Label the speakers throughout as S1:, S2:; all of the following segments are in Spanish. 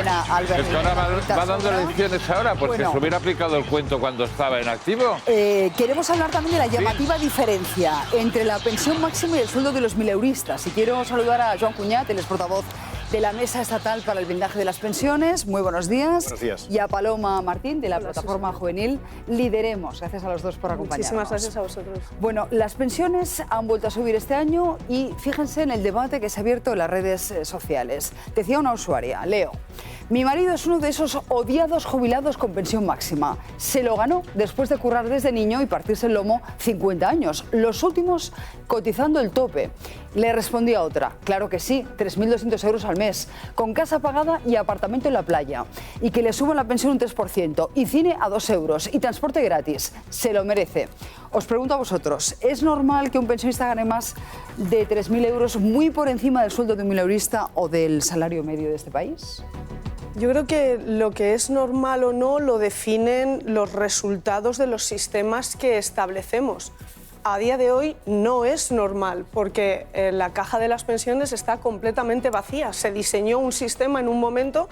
S1: también a Albert.
S2: Es que ahora va dando lecciones ahora, pues que se hubiera aplicado el cuento cuando estaba en activo.
S1: Queremos hablar también de la llamativa diferencia entre la pensión máxima y el sueldo de los mileuristas. Y quiero saludar a Joan Cunyat, el exportavoz de la Mesa Estatal para el Blindaje de las Pensiones. Muy buenos días.
S3: Buenos días.
S1: Y a Paloma Martín, de la plataforma juvenil Lideremos. Gracias a los dos por acompañarnos.
S4: Muchísimas gracias a vosotros.
S1: Bueno, las pensiones han vuelto a subir este año y fíjense en el debate que se ha abierto en las redes sociales. Decía una usuaria, leo: mi marido es uno de esos odiados jubilados con pensión máxima. Se lo ganó después de currar desde niño y partirse el lomo 50 años. Los últimos cotizando el tope. Le respondí a otra: claro que sí, 3.200 euros al mes, con casa pagada y apartamento en la playa. Y que le suban la pensión un 3%, y cine a 2 euros, y transporte gratis. Se lo merece. Os pregunto a vosotros, ¿es normal que un pensionista gane más de 3.000 euros muy por encima del sueldo de un mileurista o del salario medio de este país?
S4: Yo creo que lo que es normal o no lo definen los resultados de los sistemas que establecemos. A día de hoy no es normal porque la caja de las pensiones está completamente vacía. Se diseñó un sistema en un momento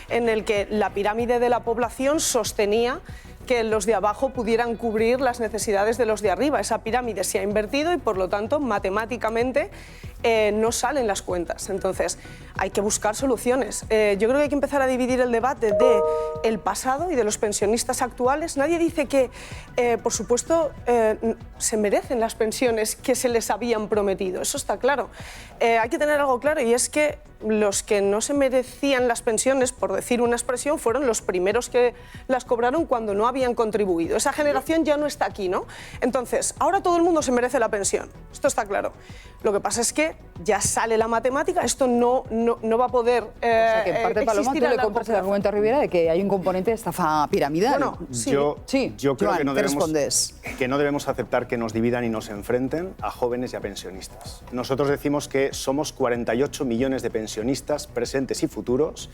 S4: en el que la pirámide de la población sostenía que los de abajo pudieran cubrir las necesidades de los de arriba. Esa pirámide se ha invertido y, por lo tanto, matemáticamente no salen las cuentas. Entonces, hay que buscar soluciones. Yo creo que hay que empezar a dividir el debate del pasado y de los pensionistas actuales. Nadie dice que, por supuesto, se merecen las pensiones que se les habían prometido. Eso está claro. Hay que tener algo claro, y es que los que no se merecían las pensiones, por decir una expresión, fueron los primeros que las cobraron cuando no habían contribuido. Esa generación ya no está aquí, ¿no? Entonces, ahora todo el mundo se merece la pensión. Esto está claro. Lo que pasa es que ya sale la matemática, esto no va a poder
S1: o sea, que en parte, Paloma, tú le compras el argumento a Rivera de que hay un componente de estafa piramidal.
S4: Bueno, sí.
S3: Yo creo
S1: Joan,
S3: que no debemos aceptar que nos dividan y nos enfrenten a jóvenes y a pensionistas. Nosotros decimos que somos 48 millones de pensionistas presentes y futuros,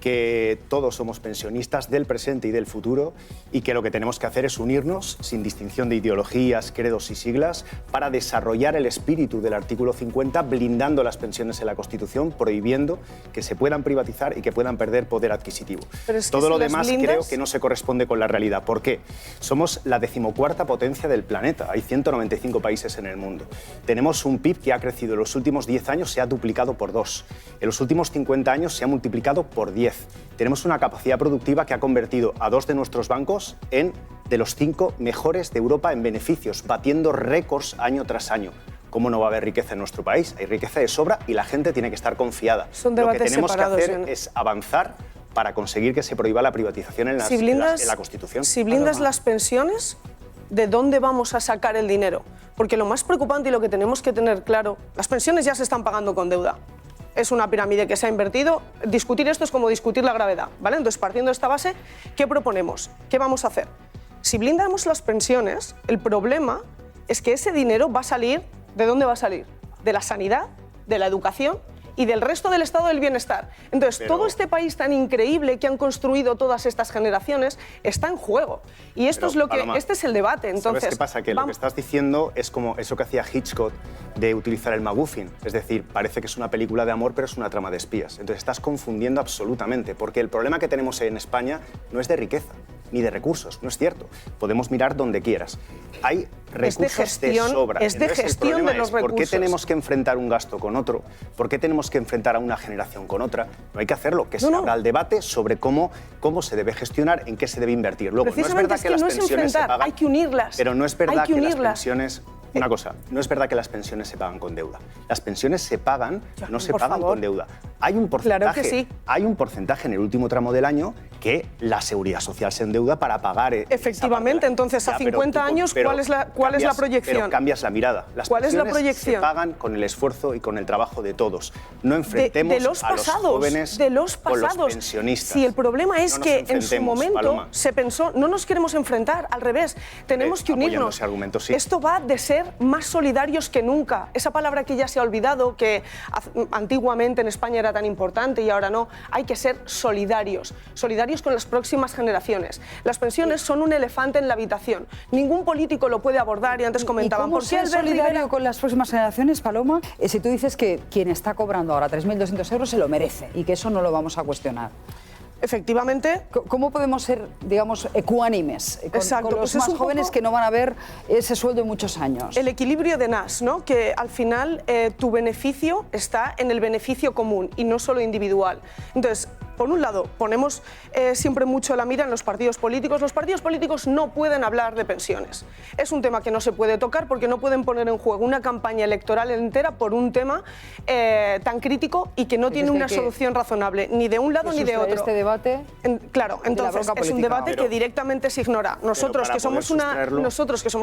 S3: que todos somos pensionistas del presente y del futuro, y que lo que tenemos que hacer es unirnos, sin distinción de ideologías, credos y siglas, para desarrollar el espíritu del artículo 50, blindando las pensiones en la Constitución, prohibiendo que se puedan privatizar y que puedan perder poder adquisitivo. Todo lo demás creo que no se corresponde con la realidad. ¿Por qué? Somos la 14ª potencia del planeta, hay 195 países en el mundo. Tenemos un PIB que ha crecido en los últimos 10 años, se ha duplicado por 2. En los últimos 50 años se ha multiplicado por 10. Tenemos una capacidad productiva que ha convertido a 2 de nuestros bancos en de los 5 mejores de Europa en beneficios, batiendo récords año tras año. ¿Cómo no va a haber riqueza en nuestro país? Hay riqueza de sobra y la gente tiene que estar confiada.
S4: Son
S3: Lo que
S4: debates
S3: tenemos que
S4: separados,
S3: hacer es avanzar para conseguir que se prohíba la privatización en la Constitución.
S4: Si blindas las pensiones, ¿de dónde vamos a sacar el dinero? Porque lo más preocupante y lo que tenemos que tener claro, las pensiones ya se están pagando con deuda. Es una pirámide que se ha invertido. Discutir esto es como discutir la gravedad, ¿vale? Entonces, partiendo de esta base, ¿qué proponemos? ¿Qué vamos a hacer? Si blindamos las pensiones, el problema es que ese dinero va a salir, ¿de dónde va a salir? De la sanidad, de la educación y del resto del estado del bienestar. Entonces, todo este país tan increíble que han construido todas estas generaciones está en juego. Y esto es lo que,
S3: Paloma,
S4: este es el debate. Entonces,
S3: ¿sabes qué pasa? Que lo que estás diciendo es como eso que hacía Hitchcock de utilizar el MacGuffin. Es decir, parece que es una película de amor, pero es una trama de espías. Entonces estás confundiendo absolutamente, porque el problema que tenemos en España no es de riqueza ni de recursos, no es cierto. Podemos mirar donde quieras. Hay recursos de sobra.
S4: Es de gestión de los recursos.
S3: ¿Por qué tenemos que enfrentar un gasto con otro? ¿Por qué tenemos que enfrentar a una generación con otra? No hay que hacerlo, que se abra el debate sobre cómo se debe gestionar, en qué se debe invertir. Luego, no es verdad que las pensiones se pagan,
S4: hay que unirlas.
S3: Pero no es verdad que las pensiones... Una cosa, no es verdad que las pensiones se pagan con deuda. Las pensiones se pagan, no se pagan con deuda. Hay un porcentaje,
S4: claro que sí.
S3: Hay un porcentaje en el último tramo del año que la Seguridad Social se endeuda para pagar.
S4: Efectivamente, entonces a 50 años, ¿cuál es la proyección?
S3: Pero cambias la mirada. Las
S4: ¿Cuál es la
S3: pensiones
S4: proyección?
S3: se pagan con el esfuerzo y con el trabajo de todos. No enfrentemos a los jóvenes con los pensionistas.
S4: Si el problema es que en su momento,
S3: Paloma,
S4: se pensó, no nos queremos enfrentar, al revés, tenemos que unirnos.
S3: Ese argumento, sí.
S4: Esto va de ser más solidarios que nunca. Esa palabra que ya se ha olvidado, que antiguamente en España era tan importante y ahora no, hay que ser solidarios. Solidarios con las próximas generaciones. Las pensiones son un elefante en la habitación. Ningún político lo puede abordar, y antes comentaban.
S1: ¿Y cómo ser solidario con las próximas generaciones, Paloma? Si tú dices que quien está cobrando ahora 3.200 euros se lo merece y que eso no lo vamos a cuestionar.
S4: efectivamente...
S1: ¿Cómo podemos ser, digamos, ecuánimes con
S4: Exacto,
S1: los
S4: pues es
S1: más
S4: un
S1: jóvenes
S4: poco
S1: que no van a ver ese sueldo en muchos años?
S4: el equilibrio de Nash, ¿no? Que al final tu beneficio está en el beneficio común y no solo individual. Entonces, por un lado, ponemos siempre mucho la mira en los partidos políticos. Los partidos políticos no pueden hablar de pensiones. Es un tema que no se puede tocar porque no pueden poner en juego una campaña electoral entera por un tema tan crítico y que no tiene una solución razonable, ni de un lado ni de otro.
S1: ¿Este debate?
S4: Claro, entonces es un debate que directamente se ignora. Nosotros que somos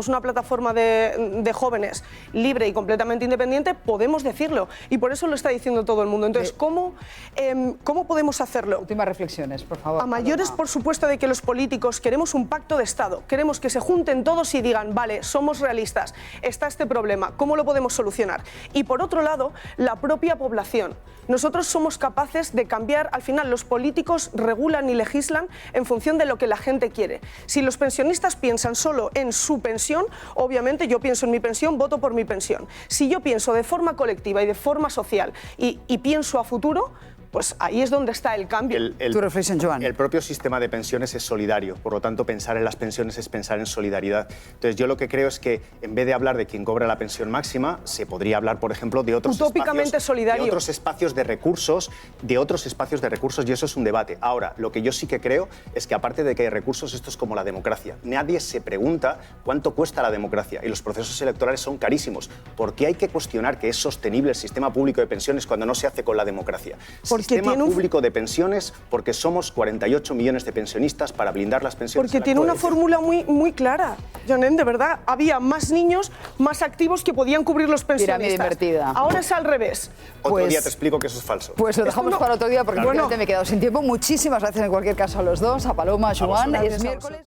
S4: una plataforma de jóvenes libre y completamente independiente, podemos decirlo. Y por eso lo está diciendo todo el mundo. Entonces, ¿cómo podemos hacerlo?
S1: Últimas reflexiones, por favor.
S4: A mayores, por supuesto, de que los políticos queremos un pacto de Estado, queremos que se junten todos y digan, vale, somos realistas, está este problema, ¿cómo lo podemos solucionar? Y por otro lado, la propia población. Nosotros somos capaces de cambiar, al final los políticos regulan y legislan en función de lo que la gente quiere. Si los pensionistas piensan solo en su pensión, obviamente yo pienso en mi pensión, voto por mi pensión. Si yo pienso de forma colectiva y de forma social y pienso a futuro, pues ahí es donde está el cambio.
S1: Tu reflexión, Joan.
S3: El propio sistema de pensiones es solidario, por lo tanto pensar en las pensiones es pensar en solidaridad. Entonces yo lo que creo es que en vez de hablar de quien cobra la pensión máxima, se podría hablar, por ejemplo, de otros espacios de recursos, y eso es un debate. Ahora, lo que yo sí que creo es que aparte de que hay recursos, esto es como la democracia. Nadie se pregunta cuánto cuesta la democracia y los procesos electorales son carísimos. ¿Por qué hay que cuestionar que es sostenible el sistema público de pensiones cuando no se hace con la democracia? Sistema público de pensiones porque somos 48 millones de pensionistas para blindar las pensiones.
S4: Porque tiene una fórmula muy clara, Jonen, de verdad. Había más niños, más activos que podían cubrir los pensionistas.
S1: Invertida.
S4: Ahora es al revés.
S3: Otro día te explico que eso es falso.
S1: Pues lo dejamos para otro día porque me he quedado sin tiempo. Muchísimas gracias en cualquier caso a los dos, a Paloma, a Joan. Es miércoles.